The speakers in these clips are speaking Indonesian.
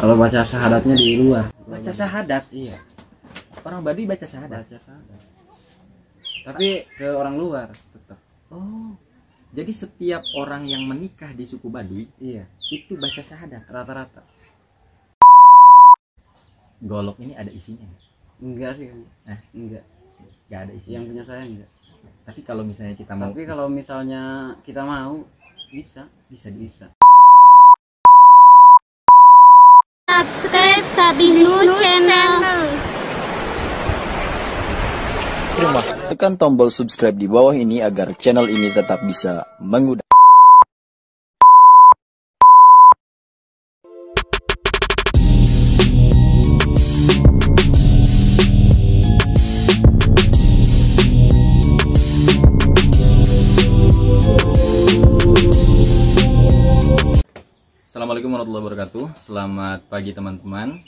Kalau baca syahadatnya di luar. Baca syahadat. Iya. Orang Baduy baca syahadat. Baca syahadat. Tapi ke orang luar tetap. Oh. Jadi setiap orang yang menikah di suku Baduy Iya. itu baca syahadat. Rata-rata. Golok ini ada isinya. Enggak sih. Enggak. Nggak ada isinya. Yang punya saya enggak. Tapi kalau misalnya kita mau, Tapi kalau misalnya kita mau bisa. Subscribe Sabinu Channel. Tekan tombol subscribe di bawah ini agar channel ini tetap bisa mengudara. Assalamualaikum warahmatullahi wabarakatuh. Selamat pagi teman-teman.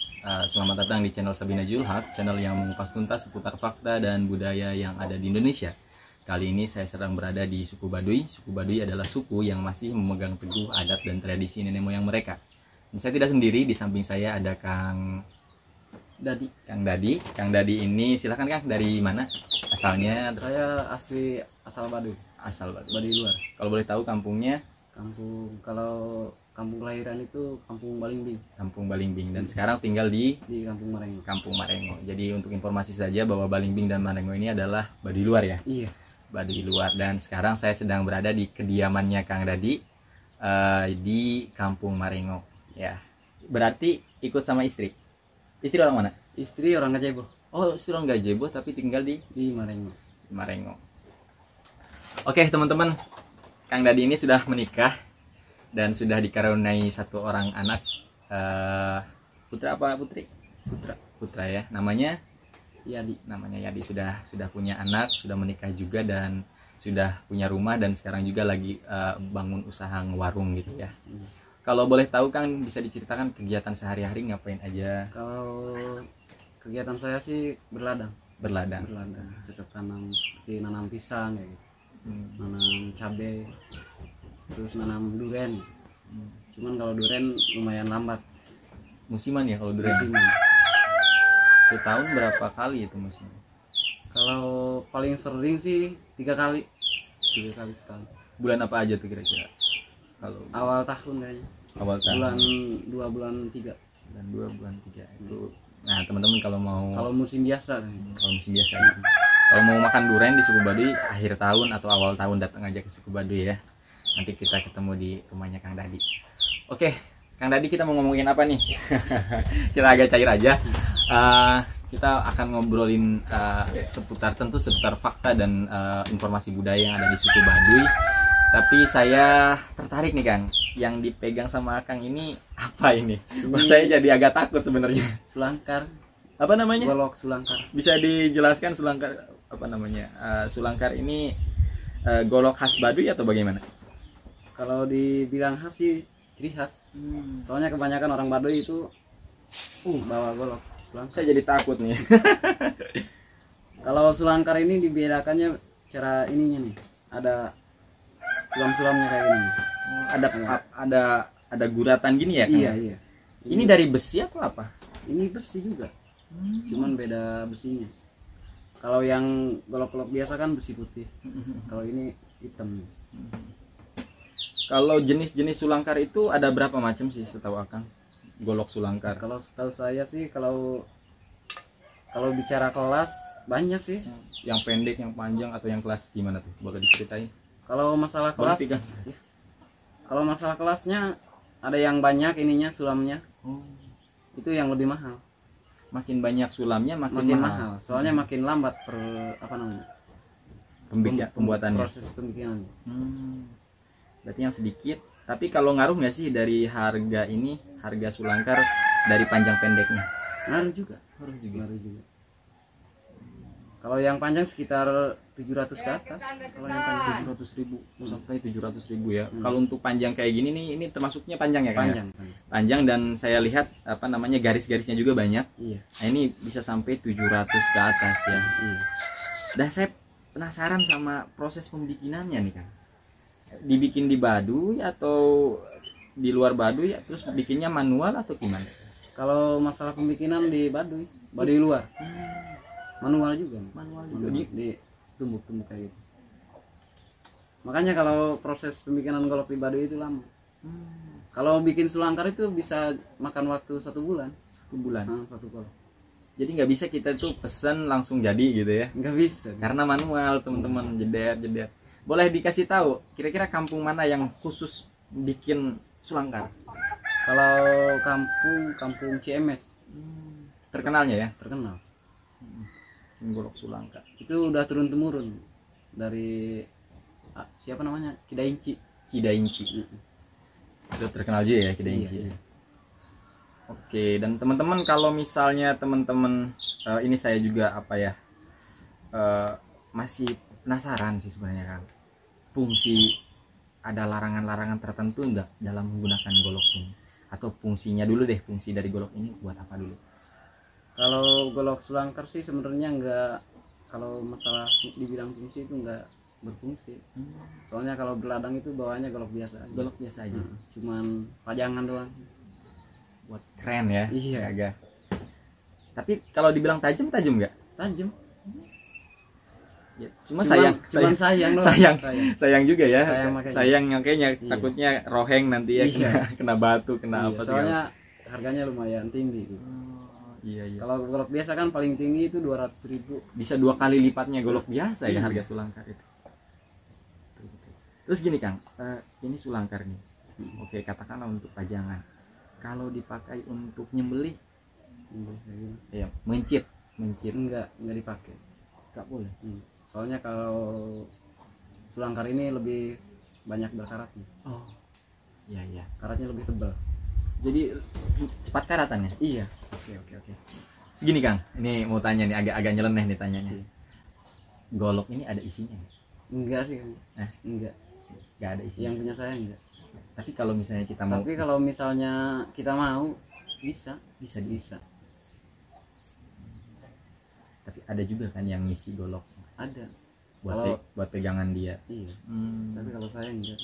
Selamat datang di channel Sabina Julhaq, channel yang mengupas tuntas seputar fakta dan budaya yang ada di Indonesia. Kali ini saya sedang berada di suku Baduy. Suku Baduy adalah suku yang masih memegang teguh adat dan tradisi nenek moyang mereka. Dan saya tidak sendiri, di samping saya ada Kang Dadi. Kang Dadi ini silakan Kang, dari mana asalnya? Saya asal Baduy. Asal Baduy. Baduy luar. Kalau boleh tahu kampungnya? Kampung kelahiran itu Kampung Balingbing. Kampung Balingbing, dan sekarang tinggal di Kampung Marengo. Kampung Marengo. Jadi untuk informasi saja bahwa Balingbing dan Marengo ini adalah Baduy luar ya. Iya. Baduy luar. Dan sekarang saya sedang berada di kediamannya Kang Dadi di Kampung Marengo. Ya. Berarti ikut sama istri. Istri orang mana? Istri orang Gajebo. Oh, istri orang Gajebo tapi tinggal di Marengo. Marengo. Oke teman-teman, Kang Dadi ini sudah menikah dan sudah dikaruniai satu orang anak, putra apa putri? Putra ya. Namanya Yadi. Sudah punya anak, sudah menikah juga, dan sudah punya rumah, dan sekarang juga lagi bangun usaha warung gitu ya. Kalau boleh tahu Kang, bisa diceritakan kegiatan sehari-hari ngapain aja? Kalau kegiatan saya sih berladang. Tetap tanam, seperti nanam pisang kayak gitu. Nanam cabai, terus nanam duren. Cuman kalau duren lumayan lambat. Musiman ya kalau duren? Musiman. Setahun berapa kali itu musim? Kalau paling sering sih 3 kali setahun. Bulan apa aja tuh kira-kira? Kalau Awal tahun kayaknya. awal tahun. Bulan 2, bulan 3. Bulan 2, bulan 3 itu. Nah teman-teman kalau musim biasa kalau mau makan duren di suku Baduy akhir tahun atau awal tahun, datang aja ke suku Baduy ya. Nanti kita ketemu di rumahnya Kang Dadi. Oke, Kang Dadi, kita mau ngomongin apa nih? Kita agak cair aja. Kita akan ngobrolin seputar fakta dan informasi budaya yang ada di suku Baduy. Tapi saya tertarik nih Kang, yang dipegang sama Kang ini apa ini? Saya jadi agak takut sebenarnya. Sulangkar. Apa namanya? Golok sulangkar. Bisa dijelaskan sulangkar apa namanya? Sulangkar ini golok khas Baduy atau bagaimana? Kalau dibilang khas sih ciri khas. Soalnya kebanyakan orang Baduy itu bawa golok sulangkar. Saya jadi takut nih. Kalau sulangkar ini dibedakannya cara ininya nih. Ada sulam-sulamnya kayak gini. Ada guratan gini ya? Iya. Ini dari besi atau apa? Ini besi juga. Cuman beda besinya. Kalau yang golok-golok biasa kan besi putih. Kalau ini hitam. Kalau jenis-jenis sulangkar itu ada berapa macam sih setahu Akang? Golok sulangkar. Kalau setahu saya sih kalau bicara kelas banyak sih. Yang pendek, yang panjang, atau yang kelas gimana tuh? Boleh diceritain? Kalau masalah kelas, kalau masalah kelasnya ada yang banyak ininya sulamnya. Itu yang lebih mahal. Makin banyak sulamnya makin mahal. Soalnya makin lambat pembuatannya. Proses pembikinannya. Berarti yang sedikit. Tapi kalau ngaruh nggak sih dari harga sulangkar dari panjang pendeknya? Ngaruh juga. Kalau yang panjang sekitar 700 ke atas. Kalau yang panjang 700.000 sampai 700.000 ya. Kalau untuk panjang kayak gini nih, ini termasuknya panjang ya kan? Panjang, dan saya lihat garis-garisnya juga banyak. Iya. Nah ini bisa sampai 700 ke atas ya. Iya. Dan saya penasaran sama proses pembikinannya nih kan. Dibikin di Baduy atau di luar Baduy, terus bikinnya manual atau gimana? Kalau masalah pembikinan di Baduy luar. Manual juga. Manual Di tumbuk-tumbuk kayak gitu. Makanya kalau proses pembikinan golok di Baduy itu lama. Kalau bikin sulangkar itu bisa makan waktu 1 bulan. 1 bulan. Satu golok. Jadi nggak bisa kita tuh pesen langsung jadi gitu ya. Nggak bisa. Karena manual teman-teman, jeder. Boleh dikasih tahu kira-kira kampung mana yang khusus bikin sulangkar? Kalau kampung CMS Terkenalnya ya, terkenal. golok sulangkar. Itu udah turun temurun dari siapa namanya? Kidainci. Kidainci. Itu terkenal juga ya Kidainci. Iya. Oke, dan teman-teman kalau misalnya teman-teman ini saya juga masih penasaran sih sebenarnya kan. Fungsi ada larangan-larangan tertentu enggak dalam menggunakan golok ini? Atau fungsinya dulu deh, fungsi dari golok ini buat apa dulu? Kalau golok sulangkar sih sebenarnya enggak, kalau masalah dibilang fungsi itu enggak berfungsi. Soalnya kalau berladang itu bawaannya golok biasa aja. Golok biasa aja. Cuman pajangan doang. Buat keren ya. Iya. Agak. Tapi kalau dibilang tajam nggak? Tajam. Ya, cuma sayang doang. sayang juga ya. Sayang makanya Iya. takutnya roheng nanti ya, Iya. kena batu, kena Iya, apa soalnya harganya lumayan tinggi gitu. Iya. Kalau golok biasa kan paling tinggi itu 200.000. Bisa 2 kali lipatnya golok biasa ya Iya. harga sulangkar itu. Terus gini Kang, ini sulangkar nih. Oke, katakanlah untuk pajangan. Kalau dipakai untuk nyembelih, ya mencit. Enggak dipakai. Nggak boleh. Soalnya kalau sulangkar ini lebih banyak berkaratnya. Oh, iya. Karatnya lebih tebal. Jadi cepat karatannya. Iya. Oke. Segini Kang, ini mau tanya nih, agak nyeleneh nih tanyanya. Golok ini ada isinya nggak? Enggak sih. Enggak. Nggak ada isinya. Yang punya saya enggak. Tapi kalau misalnya kita mau, Tapi kalau misalnya kita mau bisa. Tapi ada juga kan yang ngisi golok Ada. buat pegangan dia. Iya. Tapi kalau saya enggak.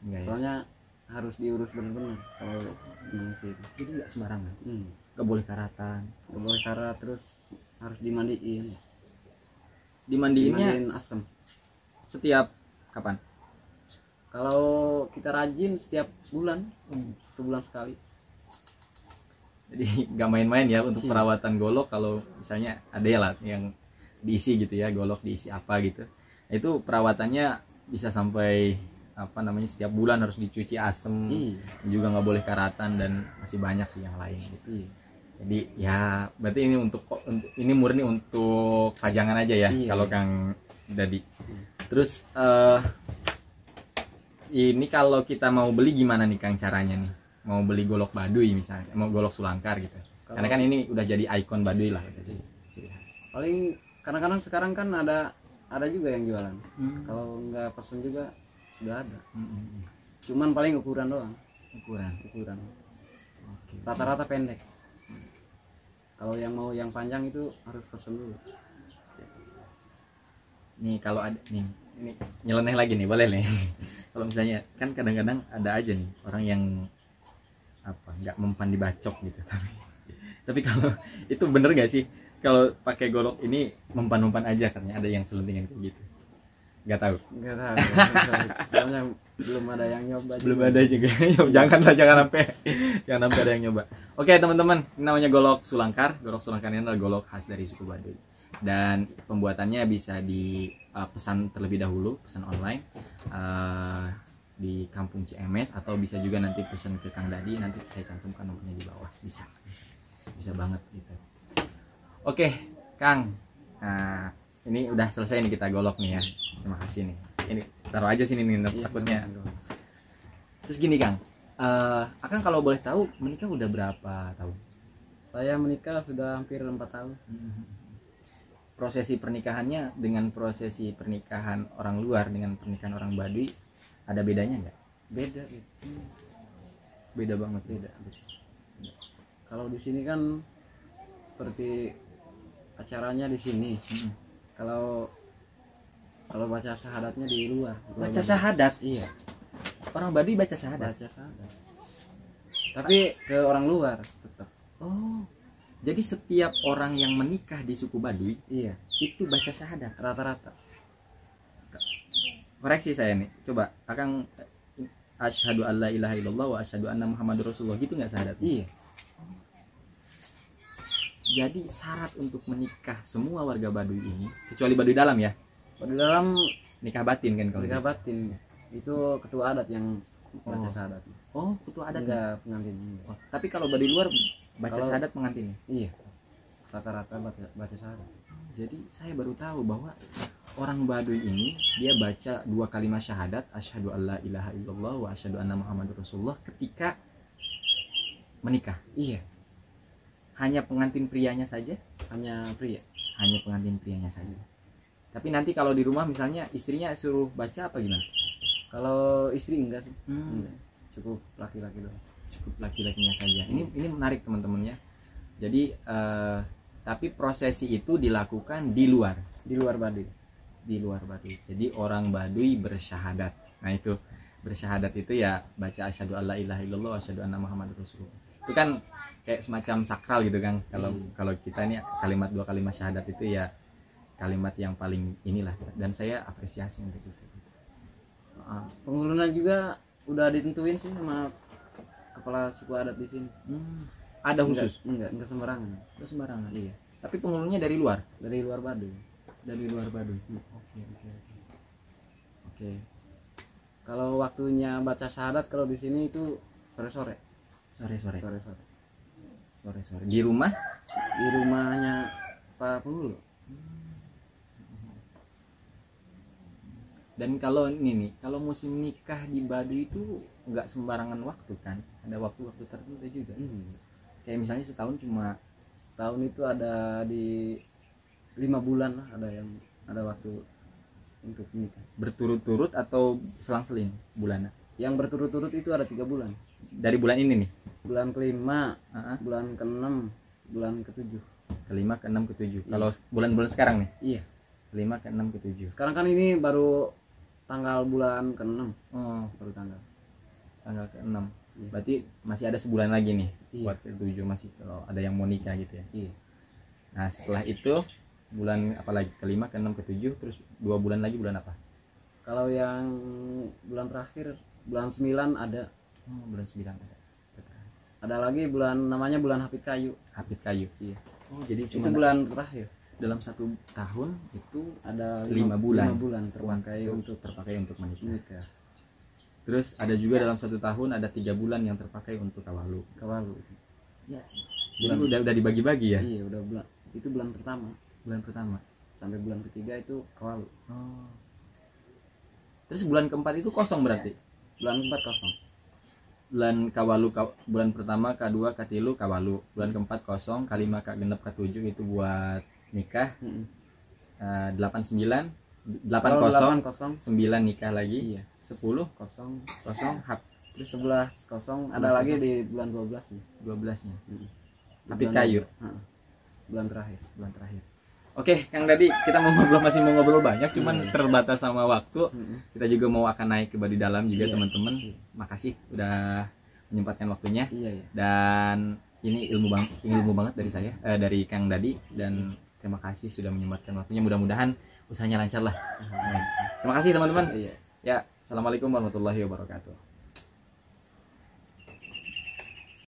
Enggak ya? Soalnya harus diurus benar-benar kalau mengisi itu. Jadi nggak sembarangan. Nggak Nggak boleh karatan. boleh karat, terus harus dimandiin. Dimandiinnya Dimandiin asam. setiap kapan? Kalau kita rajin setiap bulan, 1 bulan sekali. Jadi nggak main-main ya untuk Iya. perawatan golok. Kalau misalnya ada ya lah yang diisi gitu ya, golok diisi apa gitu. Nah, itu perawatannya bisa sampai setiap bulan harus dicuci asem. Juga nggak boleh karatan dan masih banyak sih yang lain gitu. Jadi ya berarti ini murni untuk pajangan aja ya. Iya. Kalau Kang Dadi. Terus ini kalau kita mau beli gimana nih Kang caranya nih? Mau beli golok Baduy misalnya, mau golok sulangkar gitu. Karena kan ini udah jadi ikon Baduy lah gitu. Paling kadang-kadang sekarang kan ada juga yang jualan. Kalau nggak pesen juga sudah ada. Cuman paling ukuran doang. Ukuran. Rata-rata pendek. Kalau yang mau yang panjang itu harus pesen dulu. Nih kalau ada nih, ini nyeleneh lagi nih, boleh nih. Kalau misalnya kan kadang-kadang ada aja nih orang yang nggak mempan dibacok gitu. Tapi kalau itu bener gak sih kalau pakai golok ini mempan aja, katanya ada yang selentingan kayak gitu? Nggak tahu. Soalnya belum ada yang nyoba. Belum ada juga. jangan sampai ada yang nyoba. Oke teman-teman, ini namanya golok sulangkar. Golok sulangkar ini adalah golok khas dari suku Baduy. Dan pembuatannya bisa dipesan terlebih dahulu, pesan online di kampung CMS, atau bisa juga nanti pesan ke Kang Dadi, nanti saya cantumkan nomornya di bawah. Bisa banget gitu. Oke Kang, nah ini udah selesai nih kita golok nih ya. Terima kasih nih. Ini taruh aja sini nih, takutnya. Terus gini Kang, Akang kalau boleh tahu menikah udah berapa tahun? Saya menikah sudah hampir 4 tahun. Prosesi pernikahannya dengan prosesi pernikahan orang luar dengan pernikahan orang Baduy ada bedanya nggak? Beda. Beda banget. Beda. Kalau di sini kan seperti acaranya di sini. Kalau baca syahadatnya di luar. Baca syahadat? Iya. Orang Baduy baca syahadat. Baca syahadat. Tapi ke orang luar tetap. Oh, jadi setiap orang yang menikah di suku Baduy Iya, itu baca syahadat. rata-rata. Koreksi saya nih, coba Akang asyhadu alla ilaha illallah wa asyhadu anna muhammadur rasulullah gitu nggak syahadat? Iya, Jadi syarat untuk menikah semua warga Baduy ini, kecuali Baduy dalam ya, di dalam nikah batin kan kalau nikah gitu. batin itu ketua adat yang baca Oh. syahadat. Oh, ketua adat. Enggak pengantin. Oh, tapi kalau Baduy luar baca Kalau- syahadat pengantinnya. Iya, rata-rata baca syahadat. Jadi saya baru tahu bahwa orang Baduy ini dia baca 2 kalimat syahadat asyhadu alla ilaha illallah wa asyhadu anna muhammadur rasulullah ketika menikah. Iya, Hanya pengantin prianya saja, hanya pria. hanya pengantin prianya saja. Tapi nanti kalau di rumah misalnya istrinya suruh baca apa gimana? Kalau istri enggak sih. Hmm. Enggak. Cukup laki-laki doang. Cukup laki-lakinya saja. Ini menarik teman-teman ya. Jadi tapi prosesi itu dilakukan di luar. Di luar Baduy. Di luar Baduy. Jadi orang Baduy bersyahadat. Nah itu bersyahadat itu ya baca asyhadu alla ilaha illallah wa asyhadu anna muhammadur rasulullah. Itu kan kayak semacam sakral gitu kan. Kalau kita ini kalimat 2 kalimat syahadat itu ya kalimat yang paling inilah, dan saya apresiasi untuk itu. Penghulunan juga udah ditentuin sih sama kepala suku adat di sini. Ada khusus? Enggak sembarangan. Terus sembarangan. Iya, Tapi penghulunya dari luar. dari luar Baduy. Dari luar Baduy. Oke. Kalau waktunya baca syahadat kalau di sini itu sore-sore. Sore-sore. Sore-sore. Sore-sore. Di rumah? Di rumahnya Pak Penghulu. Dan kalau ini nih, kalau musim nikah di Baduy itu nggak sembarangan waktu kan? Ada waktu-waktu tertentu juga. Kayak misalnya setahun cuma Setahun itu ada di 5 bulan lah, ada waktu untuk menikah. berturut-turut atau selang-seling bulannya. Yang berturut-turut itu ada 3 bulan. Dari bulan ini nih. Bulan kelima, Heeh. bulan ke-6, bulan ke-7. Kelima, keenam, ketujuh. Kalau bulan-bulan sekarang nih, Iya. kelima, keenam, ketujuh. Sekarang kan ini baru tanggal bulan ke-6, Oh, baru tanggal. tanggal ke-6. Iya. Berarti masih ada sebulan lagi nih Iya. buat ke-7 masih kalau ada yang mau nikah gitu ya. Iya. Nah, setelah itu bulan apa lagi? Kelima, keenam, ketujuh, terus 2 bulan lagi bulan apa? Kalau yang bulan terakhir bulan 9 ada. Oh, bulan 9 ada. Ada lagi bulan namanya bulan Hapit Kayu. Hapit kayu. Iya. Oh, jadi Itu cuma bulan terakhir. dalam 1 tahun itu Ada 5 bulan. 5 bulan terpakai untuk terpakai untuk menikah. menikah. Terus ada juga dalam 1 tahun ada 3 bulan yang terpakai untuk kawalu. Kawalu. Ya. Jadi udah dibagi-bagi ya. Iya, udah bulan. Itu bulan pertama. Bulan pertama. Sampai bulan ketiga itu kawalu. Oh. Terus bulan keempat itu kosong berarti. Bulan keempat kosong. Bulan kawalu bulan pertama, kedua, katilu kawalu. Bulan keempat kosong, kalima, kagenep, ketujuh itu buat nikah. 89, 8 Kalau kosong, 8 kosong. 9 nikah lagi. Iya. 10 Kosong. kosong, hap Terus 11 kosong. Ada 11 lagi kosong. di bulan 12 nih. 12-nya. Di Hapit bulan- kayu. Heeh. Bulan terakhir. Bulan terakhir. Oke, Kang Dadi, kita masih mau ngobrol banyak, cuman Iya. terbatas sama waktu. Heeh. Kita juga mau akan naik ke Baduy dalam juga Iya. teman-teman. Iya. Makasih udah menyempatkan waktunya. Iya, iya. Dan ini ilmu banget dari saya, dari Kang Dadi, dan terima kasih sudah menyempatkan waktunya. Mudah-mudahan usahanya lancar lah. Terima kasih teman-teman. Iya. Ya, assalamualaikum warahmatullahi wabarakatuh.